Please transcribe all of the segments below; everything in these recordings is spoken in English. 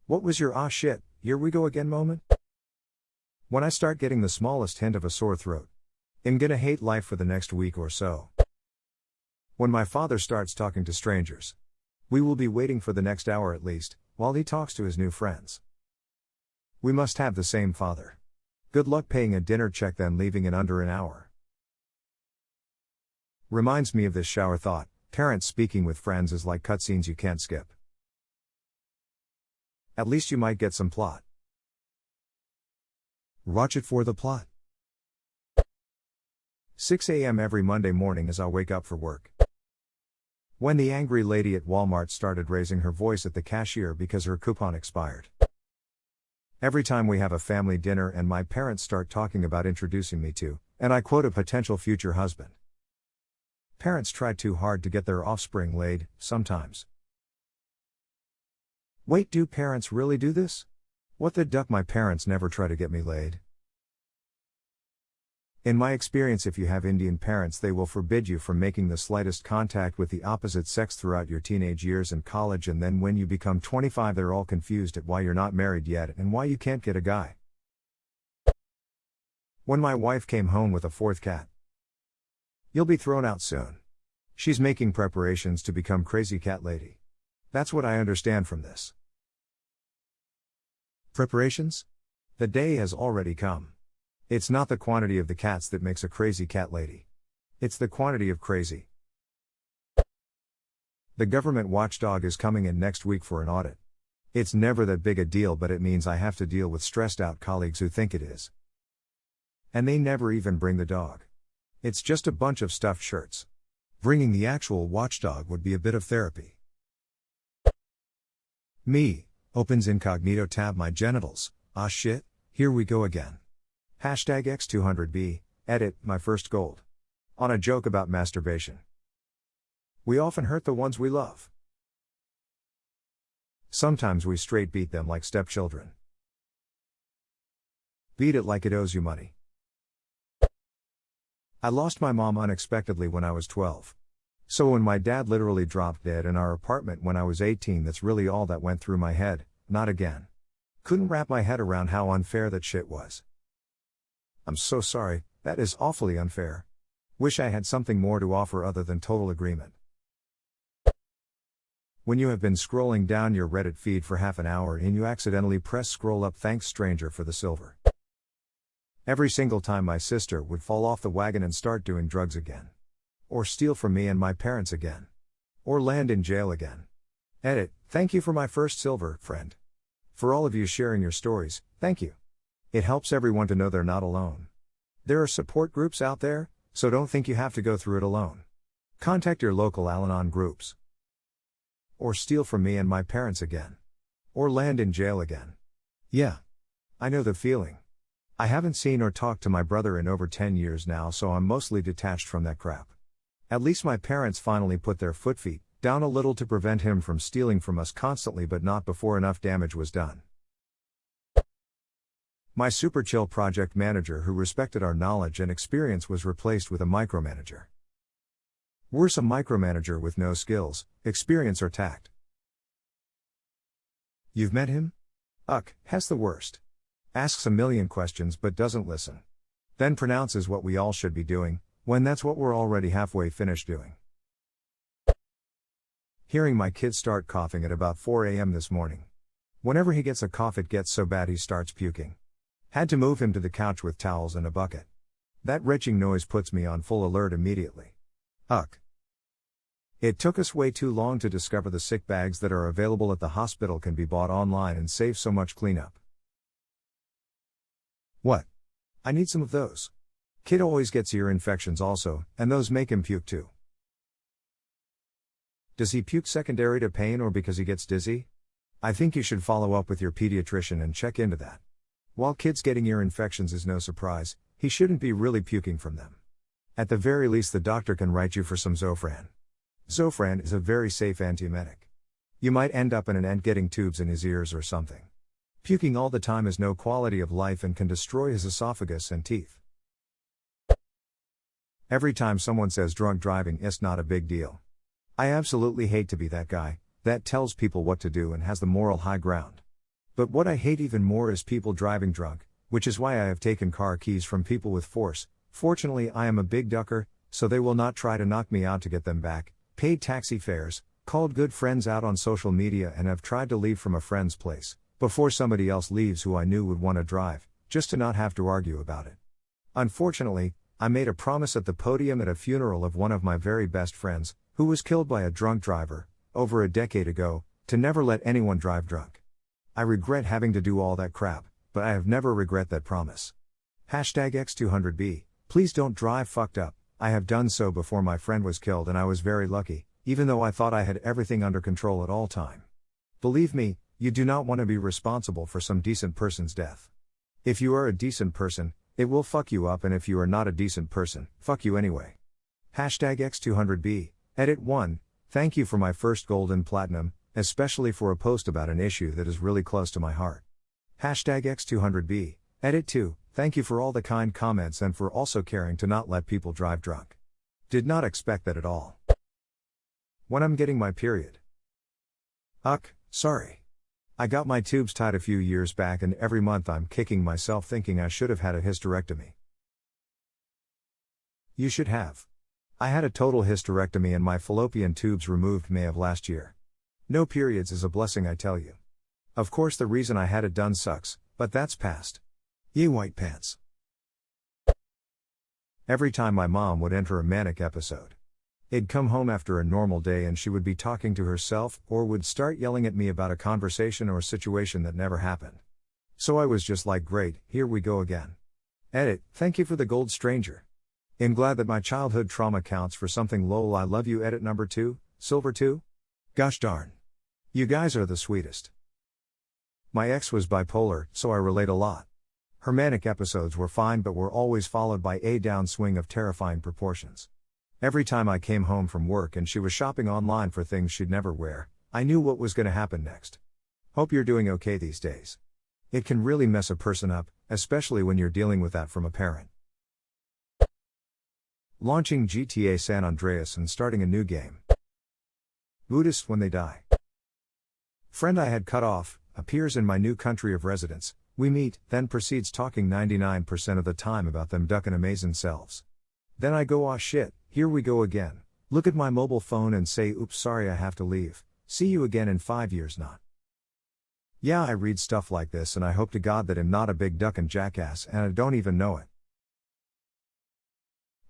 What was your "ah shit, here we go again" moment? When I start getting the smallest hint of a sore throat. I'm gonna hate life for the next week or so. When my father starts talking to strangers. We will be waiting for the next hour at least, while he talks to his new friends. We must have the same father. Good luck paying a dinner check then leaving in under an hour. Reminds me of this shower thought, parents speaking with friends is like cutscenes you can't skip. At least you might get some plot. Watch it for the plot. 6 a.m. every Monday morning as I wake up for work. When the angry lady at Walmart started raising her voice at the cashier because her coupon expired. Every time we have a family dinner and my parents start talking about introducing me to, and I quote, a potential future husband. Parents try too hard to get their offspring laid, sometimes. Wait, do parents really do this? What the duck, my parents never try to get me laid. In my experience, if you have Indian parents, they will forbid you from making the slightest contact with the opposite sex throughout your teenage years and college, and then when you become 25 they're all confused at why you're not married yet and why you can't get a guy. When my wife came home with a fourth cat. You'll be thrown out soon. She's making preparations to become crazy cat lady. That's what I understand from this. Preparations? The day has already come. It's not the quantity of the cats that makes a crazy cat lady. It's the quantity of crazy. The government watchdog is coming in next week for an audit. It's never that big a deal, but it means I have to deal with stressed out colleagues who think it is. And they never even bring the dog. It's just a bunch of stuffed shirts. Bringing the actual watchdog would be a bit of therapy. Me, opens incognito tab, my genitals, ah shit, here we go again. Hashtag X200B, edit, my first gold. On a joke about masturbation. We often hurt the ones we love. Sometimes we straight beat them like stepchildren. Beat it like it owes you money. I lost my mom unexpectedly when I was 12. So when my dad literally dropped dead in our apartment when I was 18, that's really all that went through my head, not again. Couldn't wrap my head around how unfair that shit was. I'm so sorry, that is awfully unfair. Wish I had something more to offer other than total agreement. When you have been scrolling down your Reddit feed for half an hour and you accidentally press scroll up, thanks stranger for the silver. Every single time my sister would fall off the wagon and start doing drugs again. Or steal from me and my parents again. Or land in jail again. Edit, thank you for my first silver, friend. For all of you sharing your stories, thank you. It helps everyone to know they're not alone. There are support groups out there, so don't think you have to go through it alone. Contact your local Al-Anon groups. Or steal from me and my parents again. Or land in jail again. Yeah. I know the feeling. I haven't seen or talked to my brother in over 10 years now, so I'm mostly detached from that crap. At least my parents finally put their feet down a little to prevent him from stealing from us constantly, but not before enough damage was done. My super chill project manager who respected our knowledge and experience was replaced with a micromanager. Worse, a micromanager with no skills, experience or tact. You've met him? Has the worst. Asks a million questions but doesn't listen. Then pronounces what we all should be doing, when that's what we're already halfway finished doing. Hearing my kid start coughing at about 4 a.m. this morning. Whenever he gets a cough it gets so bad he starts puking. Had to move him to the couch with towels and a bucket. That retching noise puts me on full alert immediately. It took us way too long to discover the sick bags that are available at the hospital can be bought online and save so much cleanup. What? I need some of those. Kid always gets ear infections also, and those make him puke too. Does he puke secondary to pain or because he gets dizzy? I think you should follow up with your pediatrician and check into that. While kids getting ear infections is no surprise, he shouldn't be really puking from them. At the very least the doctor can write you for some Zofran. Zofran is a very safe antiemetic. You might end up in an ant getting tubes in his ears or something. Puking all the time is no quality of life and can destroy his esophagus and teeth. Every time someone says drunk driving is not a big deal. I absolutely hate to be that guy that tells people what to do and has the moral high ground. But what I hate even more is people driving drunk, which is why I have taken car keys from people with force. Fortunately, I am a big ducker, so they will not try to knock me out to get them back, paid taxi fares, called good friends out on social media, and have tried to leave from a friend's place, before somebody else leaves who I knew would want to drive, just to not have to argue about it. Unfortunately, I made a promise at the podium at a funeral of one of my very best friends, who was killed by a drunk driver, over a decade ago, to never let anyone drive drunk. I regret having to do all that crap, but I have never regret that promise. #X200B, please don't drive fucked up. I have done so before my friend was killed and I was very lucky, even though I thought I had everything under control at all time. Believe me, you do not want to be responsible for some decent person's death. If you are a decent person, it will fuck you up, and if you are not a decent person, fuck you anyway. #X200B, Edit 1, thank you for my first gold and platinum, especially for a post about an issue that is really close to my heart. #X200B, Edit 2, thank you for all the kind comments and for also caring to not let people drive drunk. Did not expect that at all. When I'm getting my period. Sorry. I got my tubes tied a few years back and every month I'm kicking myself thinking I should have had a hysterectomy. You should have. I had a total hysterectomy and my fallopian tubes removed May of last year. No periods is a blessing, I tell you. Of course the reason I had it done sucks, but that's past. Ye white pants. Every time my mom would enter a manic episode. I'd come home after a normal day and she would be talking to herself or would start yelling at me about a conversation or situation that never happened. So I was just like, great, here we go again. Edit, thank you for the gold, stranger. I'm glad that my childhood trauma counts for something. Lol, I love you. Edit number 2, Silver 2. Gosh darn. You guys are the sweetest. My ex was bipolar, so I relate a lot. Her manic episodes were fine but were always followed by a downswing of terrifying proportions. Every time I came home from work and she was shopping online for things she'd never wear, I knew what was going to happen next. Hope you're doing okay these days. It can really mess a person up, especially when you're dealing with that from a parent. Launching GTA San Andreas and starting a new game. Buddhists when they die. Friend I had cut off, appears in my new country of residence. We meet, then proceeds talking 99% of the time about them ducking amazing selves. Then I go, aw shit, here we go again. Look at my mobile phone and say, oops, sorry, I have to leave. See you again in 5 years. Not. Yeah, I read stuff like this and I hope to God that I'm not a big duckin' jackass and I don't even know it.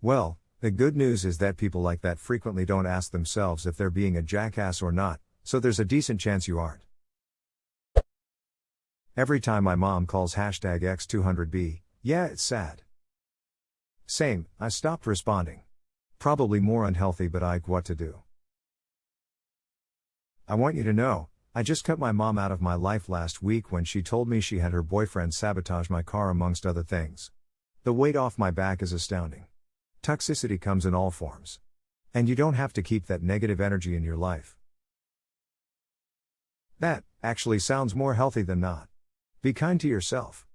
Well, the good news is that people like that frequently don't ask themselves if they're being a jackass or not, so there's a decent chance you aren't. Every time my mom calls #X200B, yeah, it's sad. Same, I stopped responding. Probably more unhealthy, but what to do. I want you to know, I just cut my mom out of my life last week when she told me she had her boyfriend sabotage my car amongst other things. The weight off my back is astounding. Toxicity comes in all forms. And you don't have to keep that negative energy in your life. That actually sounds more healthy than not. Be kind to yourself.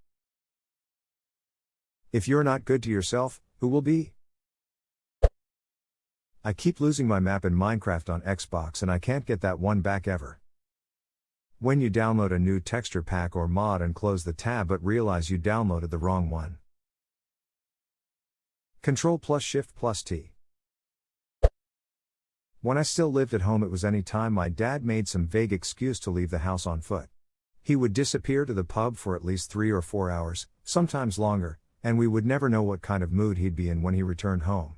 If you're not good to yourself, who will be? I keep losing my map in Minecraft on Xbox and I can't get that one back ever. When you download a new texture pack or mod and close the tab but realize you downloaded the wrong one. Ctrl+Shift+T. When I still lived at home, it was any time my dad made some vague excuse to leave the house on foot. He would disappear to the pub for at least 3 or 4 hours, sometimes longer, and we would never know what kind of mood he'd be in when he returned home.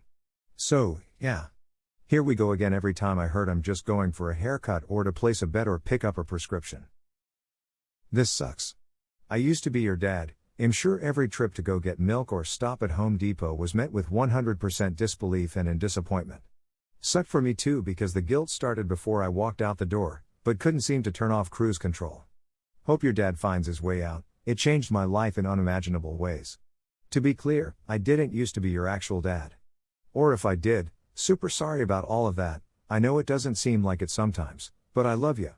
So, yeah. Here we go again every time I heard I'm just going for a haircut or to place a bet or pick up a prescription. This sucks. I used to be your dad. I'm sure every trip to go get milk or stop at Home Depot was met with 100% disbelief and in disappointment. Sucked for me too because the guilt started before I walked out the door, but couldn't seem to turn off cruise control. Hope your dad finds his way out. It changed my life in unimaginable ways. To be clear, I didn't used to be your actual dad. Or if I did, super sorry about all of that. I know it doesn't seem like it sometimes, but I love you.